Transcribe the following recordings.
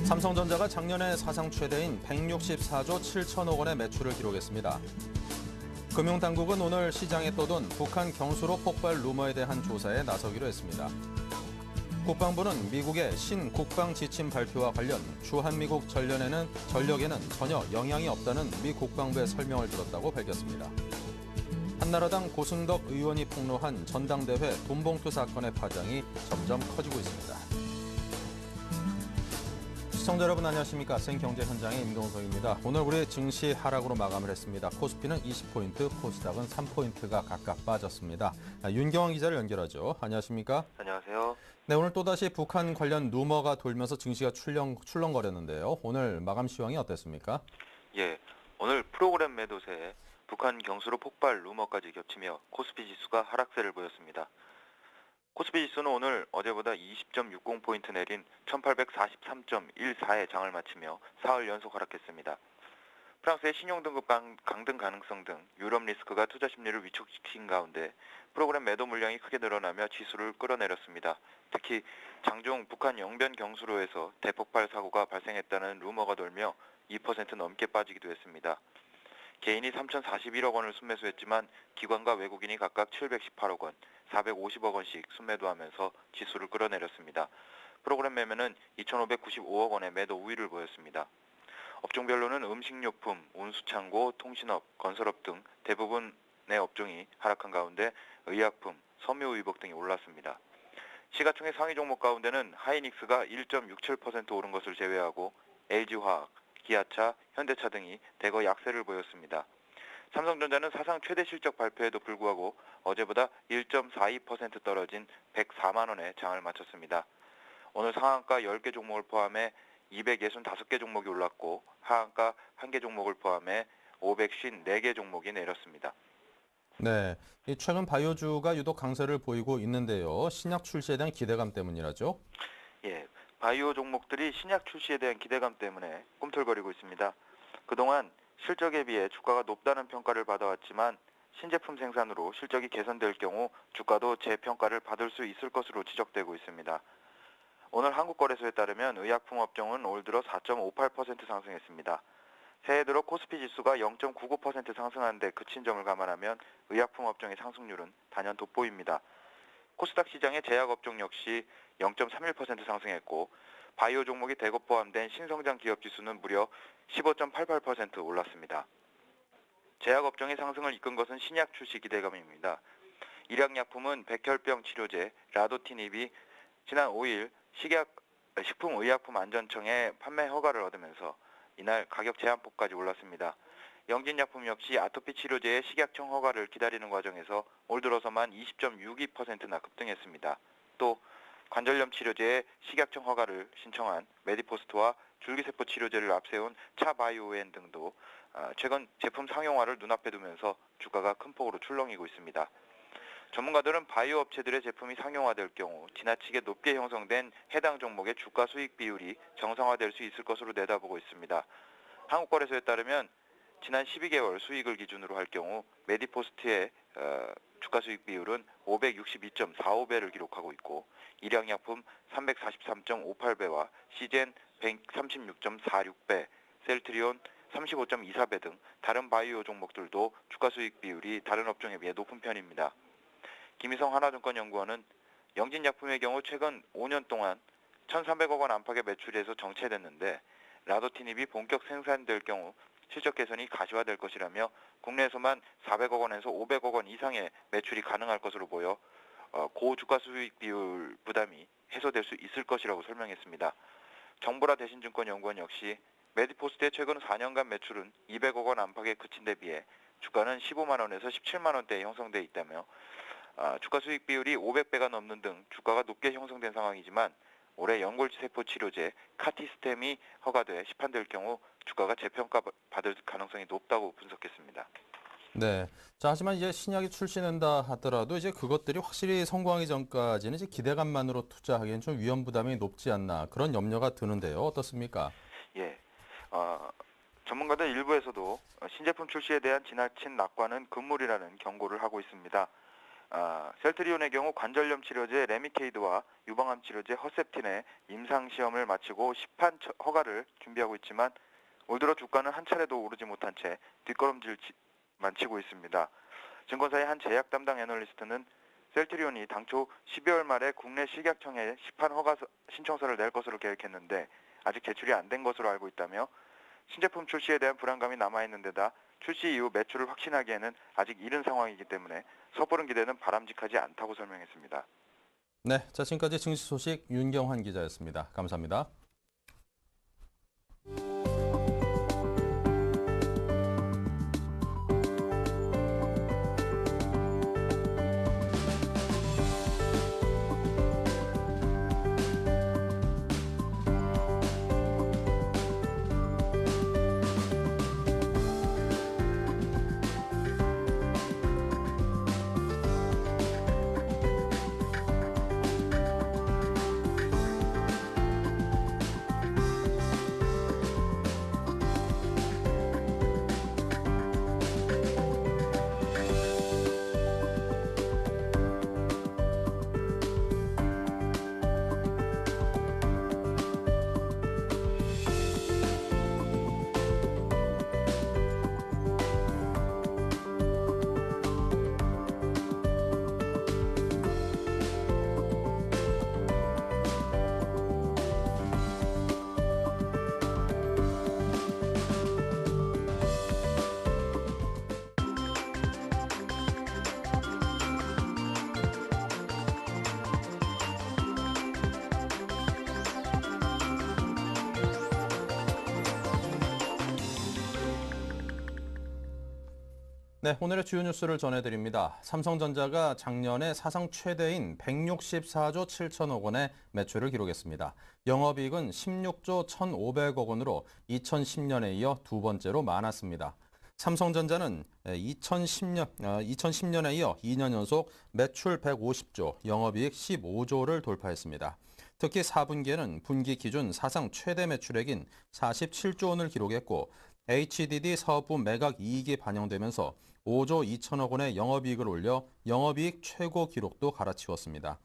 삼성전자가 작년에 사상 최대인 164조 7천억 원의 매출을 기록했습니다. 금융당국은 오늘 시장에 떠돈 북한 경수로 폭발 루머에 대한 조사에 나서기로 했습니다. 국방부는 미국의 신국방 지침 발표와 관련 주한미국 전력에는 전혀 영향이 없다는 미 국방부의 설명을 들었다고 밝혔습니다. 한나라당 고승덕 의원이 폭로한 전당대회 돈봉투 사건의 파장이 점점 커지고 있습니다. 시청자 여러분 안녕하십니까. 생경제 현장의 임동석입니다. 오늘 우리 증시 하락으로 마감을 했습니다. 코스피는 20포인트, 코스닥은 3포인트가 각각 빠졌습니다. 윤경환 기자를 연결하죠. 안녕하십니까. 안녕하세요. 네, 오늘 또다시 북한 관련 루머가 돌면서 증시가 출렁거렸는데요. 오늘 마감 시황이 어땠습니까? 예, 오늘 프로그램 매도세에 북한 경수로 폭발 루머까지 겹치며 코스피 지수가 하락세를 보였습니다. 코스피 지수는 오늘 어제보다 20.60포인트 내린 1843.14에 장을 마치며 사흘 연속 하락했습니다. 프랑스의 신용등급 강등 가능성 등 유럽 리스크가 투자 심리를 위축시킨 가운데 프로그램 매도 물량이 크게 늘어나며 지수를 끌어내렸습니다. 특히 장중 북한 영변 경수로에서 대폭발 사고가 발생했다는 루머가 돌며 2% 넘게 빠지기도 했습니다. 개인이 3,041억 원을 순매수했지만 기관과 외국인이 각각 718억 원, 450억 원씩 순매도하면서 지수를 끌어내렸습니다. 프로그램 매매는 2,595억 원의 매도 우위를 보였습니다. 업종별로는 음식료품, 운수창고, 통신업, 건설업 등 대부분의 업종이 하락한 가운데 의약품, 섬유의복 등이 올랐습니다. 시가총액 상위 종목 가운데는 하이닉스가 1.67% 오른 것을 제외하고 LG화학, 기아차, 현대차 등이 대거 약세를 보였습니다. 삼성전자는 사상 최대 실적 발표에도 불구하고 어제보다 1.42% 떨어진 104만 원에 장을 마쳤습니다. 오늘 상한가 10개 종목을 포함해 265개 종목이 올랐고 하한가 1개 종목을 포함해 554개 종목이 내렸습니다. 네, 최근 바이오주가 유독 강세를 보이고 있는데요. 신약 출시에 대한 기대감 때문이라죠? 예, 바이오 종목들이 신약 출시에 대한 기대감 때문에 꿈틀거리고 있습니다. 그동안 실적에 비해 주가가 높다는 평가를 받아왔지만 신제품 생산으로 실적이 개선될 경우 주가도 재평가를 받을 수 있을 것으로 지적되고 있습니다. 오늘 한국거래소에 따르면 의약품 업종은 올 들어 4.58% 상승했습니다. 새해 들어 코스피 지수가 0.99% 상승하는 데 그친 점을 감안하면 의약품 업종의 상승률은 단연 돋보입니다. 코스닥 시장의 제약업종 역시 0.31% 상승했고 바이오 종목이 대거 포함된 신성장 기업 지수는 무려 15.88% 올랐습니다. 제약업종의 상승을 이끈 것은 신약 출시 기대감입니다. 일약약품은 백혈병 치료제 라도티닙이 지난 5일 식품의약품안전청의 판매 허가를 얻으면서 이날 가격 제한폭까지 올랐습니다. 영진약품 역시 아토피 치료제의 식약청 허가를 기다리는 과정에서 올 들어서만 20.62%나 급등했습니다. 또 관절염 치료제의 식약청 허가를 신청한 메디포스트와 줄기세포 치료제를 앞세운 차바이오엔 등도 최근 제품 상용화를 눈앞에 두면서 주가가 큰 폭으로 출렁이고 있습니다. 전문가들은 바이오 업체들의 제품이 상용화될 경우 지나치게 높게 형성된 해당 종목의 주가 수익 비율이 정상화될 수 있을 것으로 내다보고 있습니다. 한국거래소에 따르면 지난 12개월 수익을 기준으로 할 경우 메디포스트의 주가 수익 비율은 562.45배를 기록하고 있고 일양약품 343.58배와 시젠 136.46배, 셀트리온 35.24배 등 다른 바이오 종목들도 주가 수익 비율이 다른 업종에 비해 높은 편입니다. 김희성 하나증권연구원은 영진약품의 경우 최근 5년 동안 1,300억 원 안팎의 매출에서 정체됐는데 라도티닙이 본격 생산될 경우 실적 개선이 가시화될 것이라며 국내에서만 400억 원에서 500억 원 이상의 매출이 가능할 것으로 보여 고주가 수익 비율 부담이 해소될 수 있을 것이라고 설명했습니다. 정보라 대신증권연구원 역시 메디포스트의 최근 4년간 매출은 200억 원 안팎에 그친 데 비해 주가는 15만 원에서 17만 원대에 형성돼 있다며 주가 수익 비율이 500배가 넘는 등 주가가 높게 형성된 상황이지만 올해 연골세포 치료제 카티스템이 허가돼 시판될 경우 주가가 재평가 받을 가능성이 높다고 분석했습니다. 네. 자, 하지만 이제 신약이 출시된다 하더라도 이제 그것들이 확실히 성공하기 전까지는 이제 기대감만으로 투자하기엔 좀 위험 부담이 높지 않나 그런 염려가 드는데요. 어떻습니까? 예. 전문가들 일부에서도 신제품 출시에 대한 지나친 낙관은 금물이라는 경고를 하고 있습니다. 셀트리온의 경우 관절염 치료제 레미케이드와 유방암 치료제 허셉틴의 임상시험을 마치고 시판 허가를 준비하고 있지만 올 들어 주가는 한 차례도 오르지 못한 채 뒷걸음질만 치고 있습니다. 증권사의 한 제약 담당 애널리스트는 셀트리온이 당초 12월 말에 국내 식약청에 시판 허가 신청서를 낼 것으로 계획했는데 아직 제출이 안 된 것으로 알고 있다며 신제품 출시에 대한 불안감이 남아있는 데다 출시 이후 매출을 확신하기에는 아직 이른 상황이기 때문에 섣부른 기대는 바람직하지 않다고 설명했습니다. 네, 자, 지금까지 증시 소식 윤경환 기자였습니다. 감사합니다. 네, 오늘의 주요 뉴스를 전해드립니다. 삼성전자가 작년에 사상 최대인 164조 7천억 원의 매출을 기록했습니다. 영업이익은 16조 1,500억 원으로 2010년에 이어 두 번째로 많았습니다. 삼성전자는 2010년에 이어 2년 연속 매출 150조, 영업이익 15조를 돌파했습니다. 특히 4분기에는 분기 기준 사상 최대 매출액인 47조 원을 기록했고 HDD 사업부 매각 이익이 반영되면서 5조 2천억 원의 영업이익을 올려 영업이익 최고 기록도 갈아치웠습니다.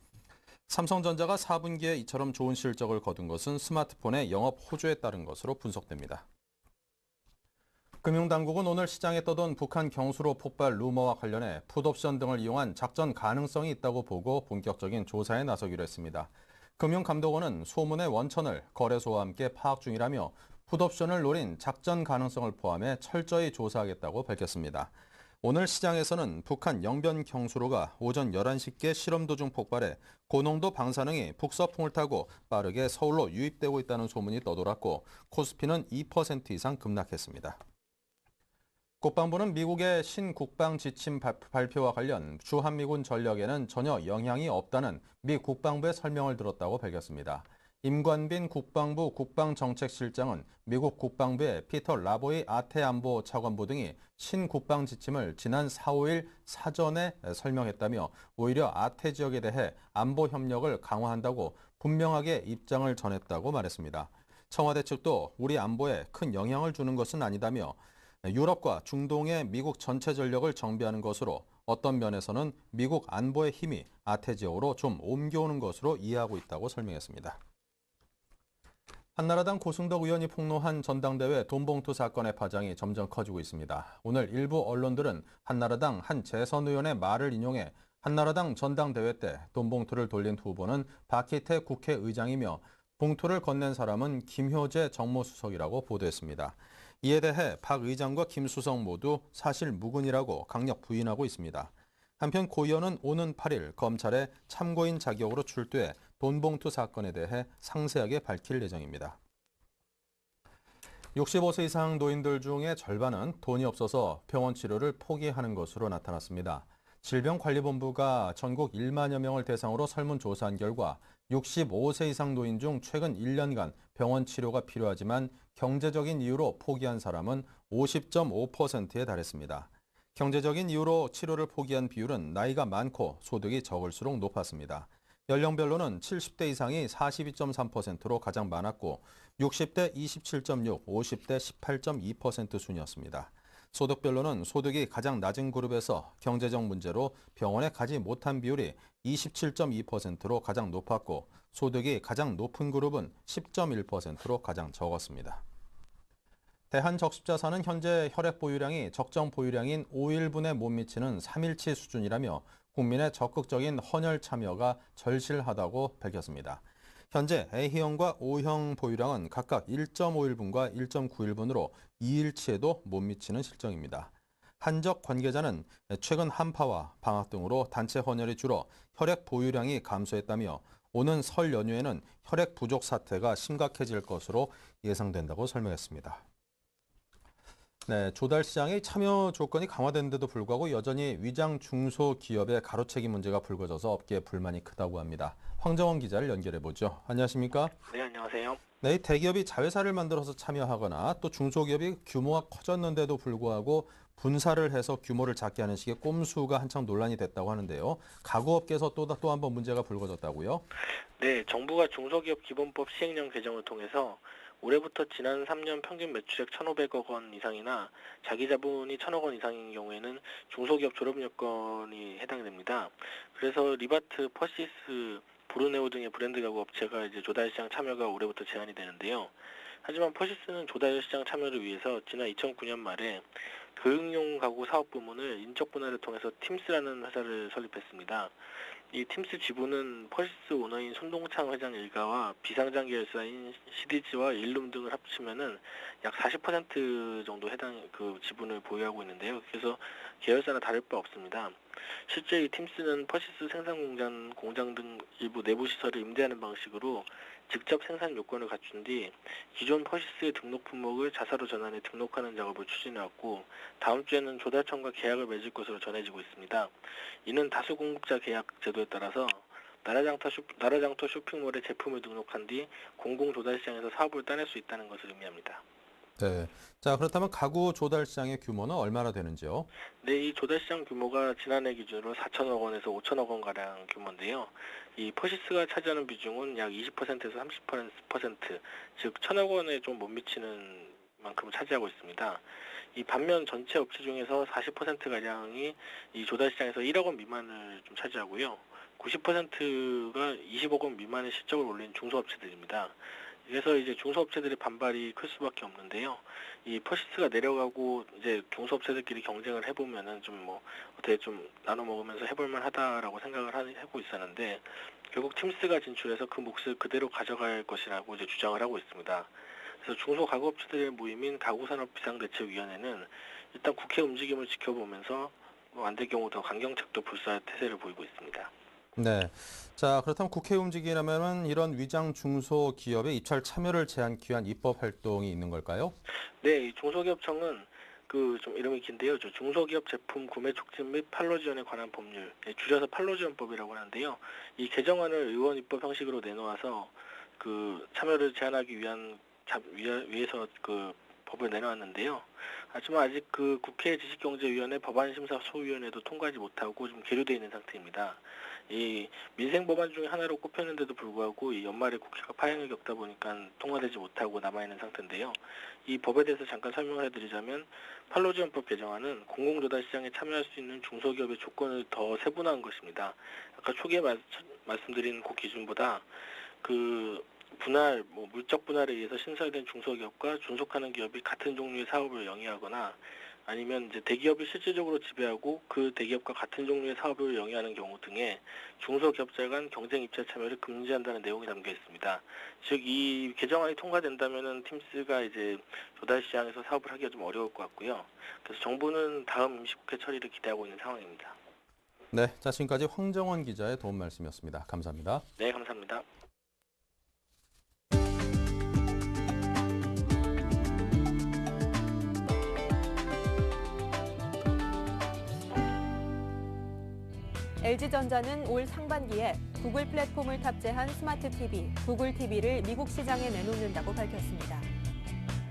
삼성전자가 4분기에 이처럼 좋은 실적을 거둔 것은 스마트폰의 영업 호조에 따른 것으로 분석됩니다. 금융당국은 오늘 시장에 떠돈 북한 경수로 폭발 루머와 관련해 풋옵션 등을 이용한 작전 가능성이 있다고 보고 본격적인 조사에 나서기로 했습니다. 금융감독원은 소문의 원천을 거래소와 함께 파악 중이라며 풋옵션을 노린 작전 가능성을 포함해 철저히 조사하겠다고 밝혔습니다. 오늘 시장에서는 북한 영변 경수로가 오전 11시께 실험 도중 폭발해 고농도 방사능이 북서풍을 타고 빠르게 서울로 유입되고 있다는 소문이 떠돌았고 코스피는 2% 이상 급락했습니다. 국방부는 미국의 신국방 지침 발표와 관련 주한미군 전력에는 전혀 영향이 없다는 미 국방부의 설명을 들었다고 밝혔습니다. 임관빈 국방부 국방정책실장은 미국 국방부의 피터 라보이 아태안보 차관보 등이 신국방 지침을 지난 4, 5일 사전에 설명했다며 오히려 아태 지역에 대해 안보 협력을 강화한다고 분명하게 입장을 전했다고 말했습니다. 청와대 측도 우리 안보에 큰 영향을 주는 것은 아니다며 유럽과 중동에 미국 전체 전력을 정비하는 것으로 어떤 면에서는 미국 안보의 힘이 아태 지역으로 좀 옮겨오는 것으로 이해하고 있다고 설명했습니다. 한나라당 고승덕 의원이 폭로한 전당대회 돈봉투 사건의 파장이 점점 커지고 있습니다. 오늘 일부 언론들은 한나라당 한 재선 의원의 말을 인용해 한나라당 전당대회 때 돈봉투를 돌린 후보는 박희태 국회의장이며 봉투를 건넨 사람은 김효재 정무수석이라고 보도했습니다. 이에 대해 박 의장과 김 수석 모두 사실 무근이라고 강력 부인하고 있습니다. 한편 고 의원은 오는 8일 검찰에 참고인 자격으로 출두해 돈봉투 사건에 대해 상세하게 밝힐 예정입니다. 65세 이상 노인들 중에 절반은 돈이 없어서 병원 치료를 포기하는 것으로 나타났습니다. 질병관리본부가 전국 1만여 명을 대상으로 설문조사한 결과 65세 이상 노인 중 최근 1년간 병원 치료가 필요하지만 경제적인 이유로 포기한 사람은 50.5%에 달했습니다. 경제적인 이유로 치료를 포기한 비율은 나이가 많고 소득이 적을수록 높았습니다. 연령별로는 70대 이상이 42.3%로 가장 많았고 60대 27.6, 50대 18.2% 순이었습니다. 소득별로는 소득이 가장 낮은 그룹에서 경제적 문제로 병원에 가지 못한 비율이 27.2%로 가장 높았고 소득이 가장 높은 그룹은 10.1%로 가장 적었습니다. 대한적십자사는 현재 혈액 보유량이 적정 보유량인 5일분에 못 미치는 3일치 수준이라며 국민의 적극적인 헌혈 참여가 절실하다고 밝혔습니다. 현재 A형과 O형 보유량은 각각 1.5일분과 1.9일분으로 2일치에도 못 미치는 실정입니다. 한적 관계자는 최근 한파와 방학 등으로 단체 헌혈이 줄어 혈액 보유량이 감소했다며 오는 설 연휴에는 혈액 부족 사태가 심각해질 것으로 예상된다고 설명했습니다. 네, 조달 시장의 참여 조건이 강화됐는데도 불구하고 여전히 위장 중소기업의 가로채기 문제가 불거져서 업계의 불만이 크다고 합니다. 황정원 기자를 연결해 보죠. 안녕하십니까? 네, 안녕하세요. 네, 대기업이 자회사를 만들어서 참여하거나 또 중소기업이 규모가 커졌는데도 불구하고 분사를 해서 규모를 작게 하는 식의 꼼수가 한창 논란이 됐다고 하는데요. 가구업계에서 또 한 번 문제가 불거졌다고요? 네, 정부가 중소기업 기본법 시행령 개정을 통해서 올해부터 지난 3년 평균 매출액 1,500억 원 이상이나 자기 자본이 1,000억 원 이상인 경우에는 중소기업 졸업 요건이 해당됩니다. 그래서 리바트, 퍼시스, 브루네오 등의 브랜드 가구 업체가 이제 조달 시장 참여가 올해부터 제한이 되는데요. 하지만 퍼시스는 조달 시장 참여를 위해서 지난 2009년 말에 교육용 가구 사업 부문을 인적 분할을 통해서 팀스라는 회사를 설립했습니다. 이 팀스 지부는 퍼시스 오너인 손동창 회장 일가와 비상장 계열사인 시디즈와 일룸 등을 합치면은 약 40% 정도 해당 지분을 보유하고 있는데요. 그래서 계열사나 다를 바 없습니다. 실제 이 팀스는 퍼시스 생산 공장 등 일부 내부 시설을 임대하는 방식으로 직접 생산 요건을 갖춘 뒤 기존 퍼시스의 등록 품목을 자사로 전환해 등록하는 작업을 추진해왔고 다음 주에는 조달청과 계약을 맺을 것으로 전해지고 있습니다. 이는 다수 공급자 계약 제도에 따라서 나라장터 쇼핑몰에 제품을 등록한 뒤 공공 조달 시장에서 사업을 따낼 수 있다는 것을 의미합니다. 네. 자, 그렇다면 가구 조달 시장의 규모는 얼마나 되는지요? 네, 이 조달 시장 규모가 지난해 기준으로 4천억 원에서 5천억 원 가량 규모인데요. 이 퍼시스가 차지하는 비중은 약 20%에서 30%, 즉 1천억 원에 좀 못 미치는 만큼을 차지하고 있습니다. 이 반면 전체 업체 중에서 40%가량이 이 조달 시장에서 1억 원 미만을 좀 차지하고요. 90%가 20억 원 미만의 실적을 올린 중소업체들입니다. 그래서 이제 중소업체들의 반발이 클 수밖에 없는데요. 이 퍼시스가 내려가고 이제 중소업체들끼리 경쟁을 해보면은 어떻게 좀 나눠 먹으면서 해볼만 하다라고 생각을 하고 있었는데 결국 팀스가 진출해서 그 몫을 그대로 가져갈 것이라고 이제 주장을 하고 있습니다. 그래서 중소가구업체들의 모임인 가구산업비상대책위원회는 일단 국회 움직임을 지켜보면서 안 될 경우 더 강경책도 불사할 태세를 보이고 있습니다. 네. 자, 그렇다면 국회 움직이려면은 이런 위장 중소기업의 입찰 참여를 제한하기 위한 입법 활동이 있는 걸까요? 네, 이 중소기업청은 좀 이름이 긴데요. 중소기업 제품 구매 촉진 및 판로 지원에 관한 법률, 줄여서 판로 지원법이라고 하는데요. 이 개정안을 의원 입법 형식으로 내놓아서 참여를 제한하기 위해서 법을 내놓았는데요. 하지만 아직 국회 지식경제위원회 법안심사 소위원회도 통과하지 못하고 좀 계류되어 있는 상태입니다. 이 민생 법안 중에 하나로 꼽혔는데도 불구하고 이 연말에 국회가 파행을 겪다 보니까 통과되지 못하고 남아있는 상태인데요. 이 법에 대해서 잠깐 설명을 해드리자면 판로지원법 개정안은 공공조달 시장에 참여할 수 있는 중소기업의 조건을 더 세분화한 것입니다. 아까 초기에 말씀드린 그 기준보다 물적 분할에 의해서 신설된 중소기업과 존속하는 기업이 같은 종류의 사업을 영위하거나 아니면 이제 대기업이 실질적으로 지배하고 그 대기업과 같은 종류의 사업을 영위하는 경우 등에 중소기업자 간 경쟁 입찰 참여를 금지한다는 내용이 담겨 있습니다. 즉 이 개정안이 통과된다면은 팀스가 이제 조달 시장에서 사업을 하기가 좀 어려울 것 같고요. 그래서 정부는 다음 임시국회 처리를 기대하고 있는 상황입니다. 네, 자, 지금까지 황정원 기자의 도움 말씀이었습니다. 감사합니다. 네, 감사합니다. LG전자는 올 상반기에 구글 플랫폼을 탑재한 스마트 TV, 구글 TV를 미국 시장에 내놓는다고 밝혔습니다.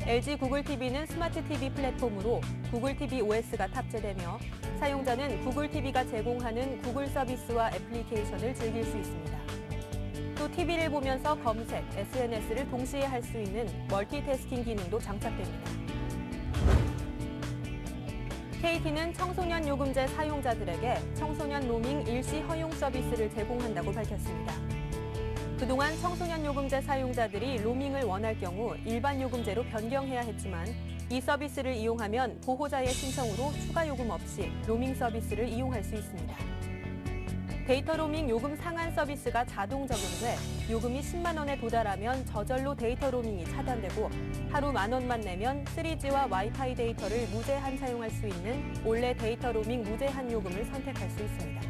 LG 구글 TV는 스마트 TV 플랫폼으로 구글 TV OS가 탑재되며 사용자는 구글 TV가 제공하는 구글 서비스와 애플리케이션을 즐길 수 있습니다. 또 TV를 보면서 검색, SNS를 동시에 할 수 있는 멀티태스킹 기능도 장착됩니다. KT는 청소년 요금제 사용자들에게 청소년 로밍 일시 허용 서비스를 제공한다고 밝혔습니다. 그동안 청소년 요금제 사용자들이 로밍을 원할 경우 일반 요금제로 변경해야 했지만 이 서비스를 이용하면 보호자의 신청으로 추가 요금 없이 로밍 서비스를 이용할 수 있습니다. 데이터 로밍 요금 상한 서비스가 자동 적용돼 요금이 10만 원에 도달하면 저절로 데이터 로밍이 차단되고 하루 10,000원만 내면 3G와 와이파이 데이터를 무제한 사용할 수 있는 올레 데이터 로밍 무제한 요금을 선택할 수 있습니다.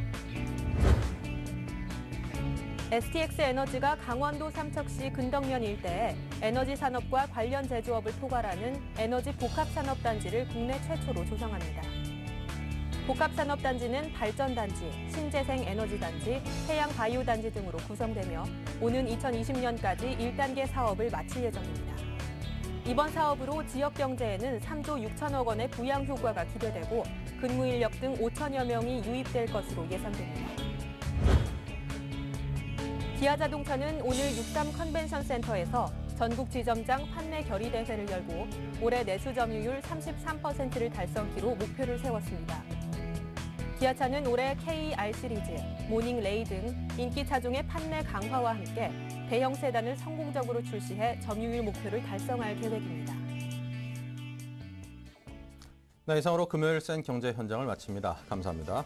STX 에너지가 강원도 삼척시 근덕면 일대에 에너지 산업과 관련 제조업을 포괄하는 에너지 복합산업단지를 국내 최초로 조성합니다. 복합산업단지는 발전단지, 신재생에너지단지, 해양바이오단지 등으로 구성되며 오는 2020년까지 1단계 사업을 마칠 예정입니다. 이번 사업으로 지역 경제에는 3조 6천억 원의 부양 효과가 기대되고 근무 인력 등 5천여 명이 유입될 것으로 예상됩니다. 기아자동차는 오늘 63 컨벤션 센터에서 전국 지점장 판매 결의 대회를 열고 올해 내수 점유율 33%를 달성키로 목표를 세웠습니다. 기아차는 올해 K-R 시리즈, 모닝 레이 등 인기 차종의 판매 강화와 함께 대형 세단을 성공적으로 출시해 점유율 목표를 달성할 계획입니다. 네, 이상으로 금요일 센 경제 현장을 마칩니다. 감사합니다.